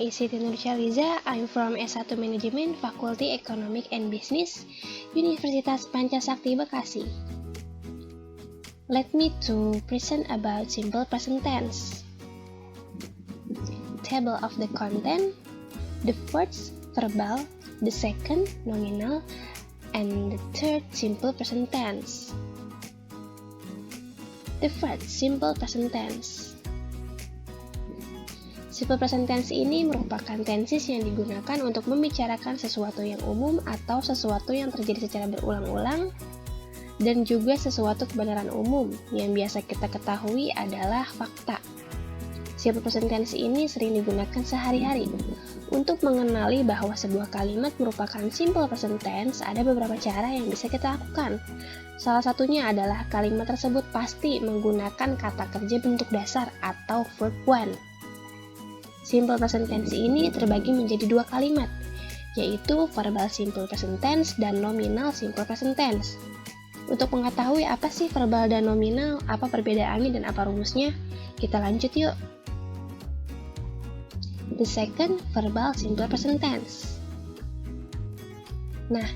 is Siti Nursyaliza. I'm from S1 Manajemen, Fakulti Economic and Business, Universitas Pancasakti Bekasi. Let me to present about simple present tense. Table of the content, the first verbal, the second nominal, and the third simple present tense. The first simple present tense. Simple present tense ini merupakan tenses yang digunakan untuk membicarakan sesuatu yang umum atau sesuatu yang terjadi secara berulang-ulang, dan juga sesuatu kebenaran umum yang biasa kita ketahui adalah fakta. Simple present tense ini sering digunakan sehari-hari. Untuk mengenali bahwa sebuah kalimat merupakan simple present tense, ada beberapa cara yang bisa kita lakukan. Salah satunya adalah kalimat tersebut pasti menggunakan kata kerja bentuk dasar atau verb one. Simple present tense ini terbagi menjadi dua kalimat, yaitu verbal simple present tense dan nominal simple present tense. Untuk mengetahui apa sih verbal dan nominal, apa perbedaannya dan apa rumusnya, kita lanjut yuk. The second, verbal simple present tense. Nah,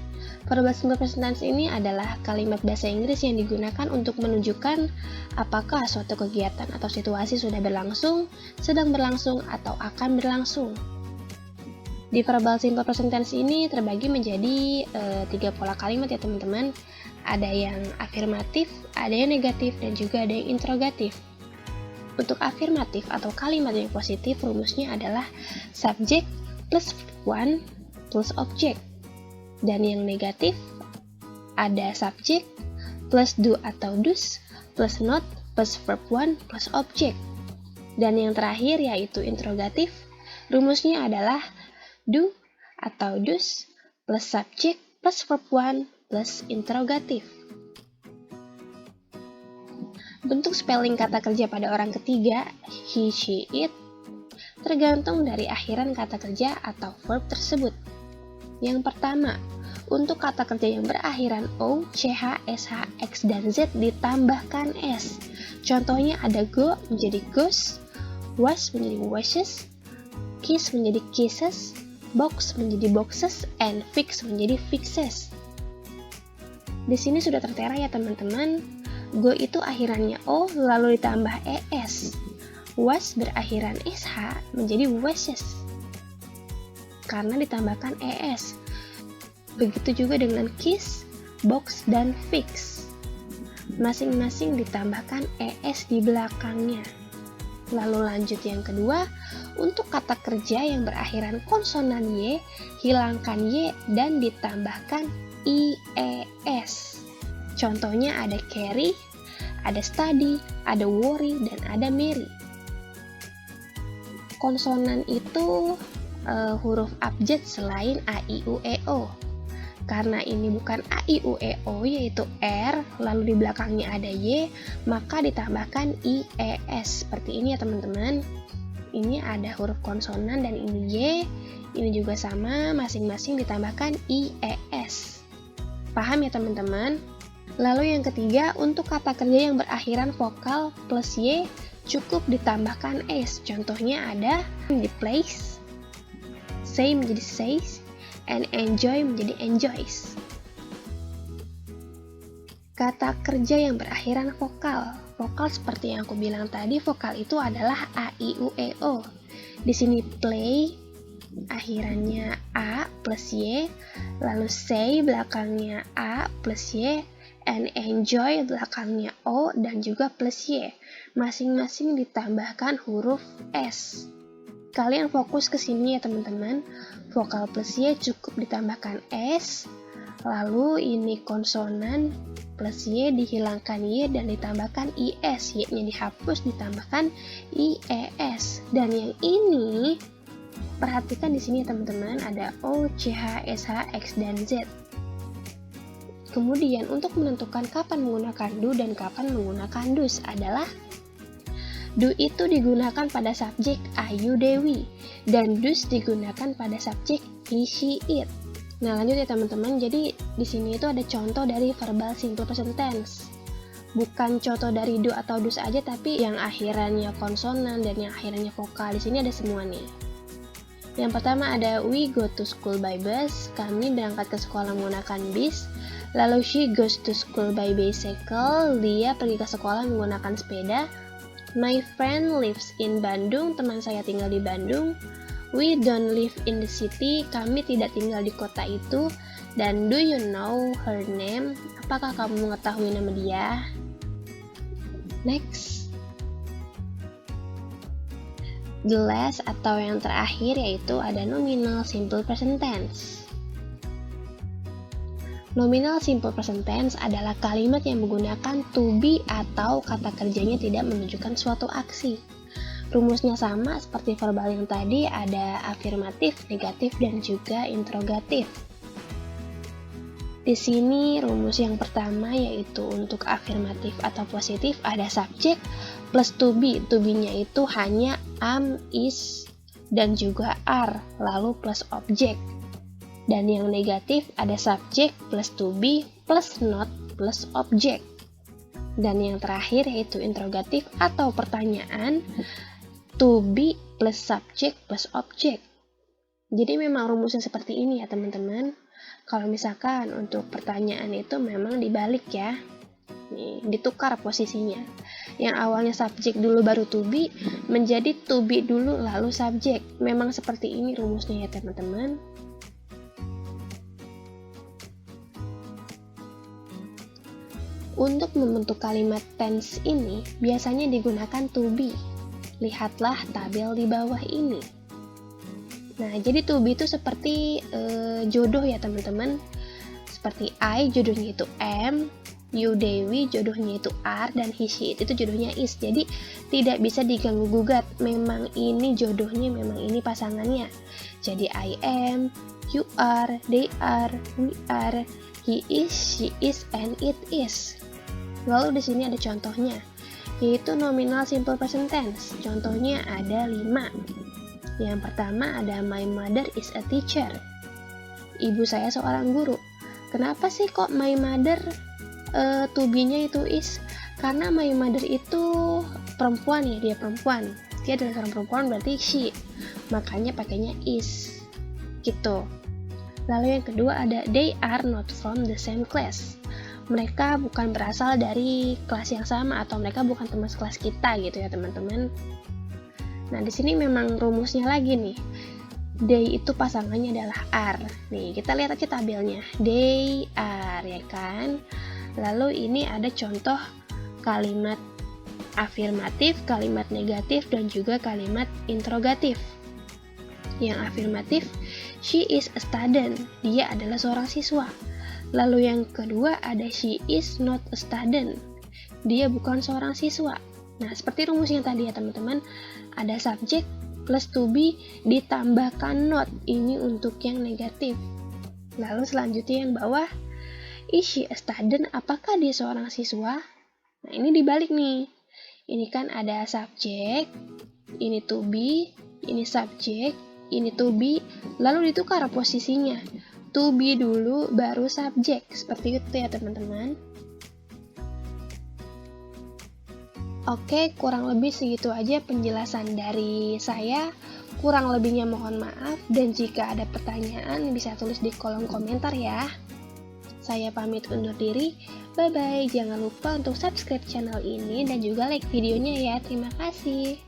verbal simple present tense ini adalah kalimat bahasa Inggris yang digunakan untuk menunjukkan apakah suatu kegiatan atau situasi sudah berlangsung, sedang berlangsung, atau akan berlangsung. Di verbal simple present tense ini terbagi menjadi 3 pola kalimat ya teman-teman. Ada yang afirmatif, ada yang negatif, dan juga ada yang interrogatif. Untuk afirmatif atau kalimat yang positif, rumusnya adalah subject plus one plus object. Dan yang negatif, ada subject plus do atau does plus not plus verb one plus object. Dan yang terakhir yaitu interrogatif, rumusnya adalah do atau does plus subject plus verb one plus interrogatif. Bentuk spelling kata kerja pada orang ketiga, he, she, it, tergantung dari akhiran kata kerja atau verb tersebut. Yang pertama, untuk kata kerja yang berakhiran O, CH, SH, X, dan Z ditambahkan S. Contohnya ada go menjadi goes, was menjadi washes, kiss menjadi kisses, box menjadi boxes, and fix menjadi fixes. Di sini sudah tertera ya teman-teman. Go itu akhirannya O lalu ditambah ES. Was berakhiran SH menjadi washes karena ditambahkan ES. Begitu juga dengan kiss, box, dan fix. Masing-masing ditambahkan ES di belakangnya. Lalu lanjut yang kedua, untuk kata kerja yang berakhiran konsonan Y, hilangkan Y dan ditambahkan IES. Contohnya ada carry, ada study, ada worry, dan ada marry. Konsonan itu huruf abjad selain A, I, U, E, O. Karena ini bukan A, I, U, E, O yaitu R, lalu di belakangnya ada Y, maka ditambahkan IES. Seperti ini ya teman-teman. Ini ada huruf konsonan dan ini Y, ini juga sama, masing-masing ditambahkan IES. Paham ya teman-teman? Lalu yang ketiga, untuk kata kerja yang berakhiran vokal plus Y, cukup ditambahkan S. Contohnya ada di place, say menjadi says, and enjoy menjadi enjoys. Kata kerja yang berakhiran vokal. Vokal seperti yang aku bilang tadi, vokal itu adalah A, I, U, E, O. Di sini play, akhirannya A plus Y, lalu say belakangnya A plus Y, and enjoy belakangnya O dan juga plus Y. Masing-masing ditambahkan huruf S. Kalian fokus ke sini ya teman-teman. Vokal plus Y cukup ditambahkan S. Lalu ini konsonan plus Y dihilangkan Y dan ditambahkan IS. Y-nya dihapus ditambahkan IES. Dan yang ini perhatikan di sini ya teman-teman, ada O, CH, SH, X, dan Z. Kemudian untuk menentukan kapan menggunakan do dan kapan menggunakan does adalah do itu digunakan pada subjek Ayu Dewi dan does digunakan pada subjek he, she, it. Nah, lanjut ya teman-teman. Jadi di sini itu ada contoh dari verbal simple present tense. Bukan contoh dari do atau does aja, tapi yang akhirannya konsonan dan yang akhirannya vokal. Di sini ada semua nih. Yang pertama ada we go to school by bus, kami berangkat ke sekolah menggunakan bis. Lalu she goes to school by bicycle, dia pergi ke sekolah menggunakan sepeda. My friend lives in Bandung, teman saya tinggal di Bandung. We don't live in the city, kami tidak tinggal di kota itu. Dan do you know her name? Apakah kamu mengetahui nama dia? Next. The last atau yang terakhir yaitu ada nominal simple present tense. Nominal simple present tense adalah kalimat yang menggunakan to be atau kata kerjanya tidak menunjukkan suatu aksi. Rumusnya sama seperti verbal yang tadi, ada afirmatif, negatif, dan juga interrogatif. Di sini rumus yang pertama yaitu untuk afirmatif atau positif ada subjek plus to be. To be-nya itu hanya am, is, dan juga are, lalu plus objek. Dan yang negatif ada subjek plus to be plus not plus objek. Dan yang terakhir yaitu interrogatif atau pertanyaan, to be plus subjek plus objek. Jadi memang rumusnya seperti ini ya teman-teman. Kalau misalkan untuk pertanyaan itu memang dibalik ya. Nih, ditukar posisinya. Yang awalnya subjek dulu baru to be menjadi to be dulu lalu subjek. Memang seperti ini rumusnya ya teman-teman. Untuk membentuk kalimat tense ini biasanya digunakan to be. Lihatlah tabel di bawah ini. Nah, jadi to be itu seperti jodoh ya teman-teman. Seperti I jodohnya itu am, you Dewi jodohnya itu are, dan he she it itu jodohnya is. Jadi tidak bisa diganggu gugat. Memang ini jodohnya, memang ini pasangannya. Jadi I am, you are, they are, we are, he is, she is, and it is. Lalu di sini ada contohnya, yaitu nominal simple present tense. Contohnya ada 5. Yang pertama ada my mother is a teacher. Ibu saya seorang guru. Kenapa sih kok my mother to be-nya itu is? Karena my mother itu perempuan ya, dia perempuan. Dia adalah seorang perempuan berarti she. Makanya pakainya is. Gitu. Lalu yang kedua ada they are not from the same class. Mereka bukan berasal dari kelas yang sama atau mereka bukan teman sekelas kita gitu ya teman-teman. Nah, di sini memang rumusnya lagi nih. They itu pasangannya adalah are. Nih, kita lihat aja tabelnya. They are, ya kan? Lalu ini ada contoh kalimat afirmatif, kalimat negatif, dan juga kalimat interrogatif. Yang afirmatif, she is a student. Dia adalah seorang siswa. Lalu yang kedua ada she is not a student. Dia bukan seorang siswa. Nah, seperti rumusnya tadi ya teman-teman, ada subjek plus to be ditambahkan not, ini untuk yang negatif. Lalu selanjutnya yang bawah, is she a student, apakah dia seorang siswa? Nah, ini dibalik nih. Ini kan ada subjek, ini to be, ini subjek, ini to be, lalu ditukar posisinya. To be dulu baru subjek, seperti itu ya teman-teman. Oke, kurang lebih segitu aja penjelasan dari saya. Kurang lebihnya mohon maaf, dan jika ada pertanyaan bisa tulis di kolom komentar ya. Saya pamit undur diri, bye-bye. Jangan lupa untuk subscribe channel ini dan juga like videonya ya. Terima kasih.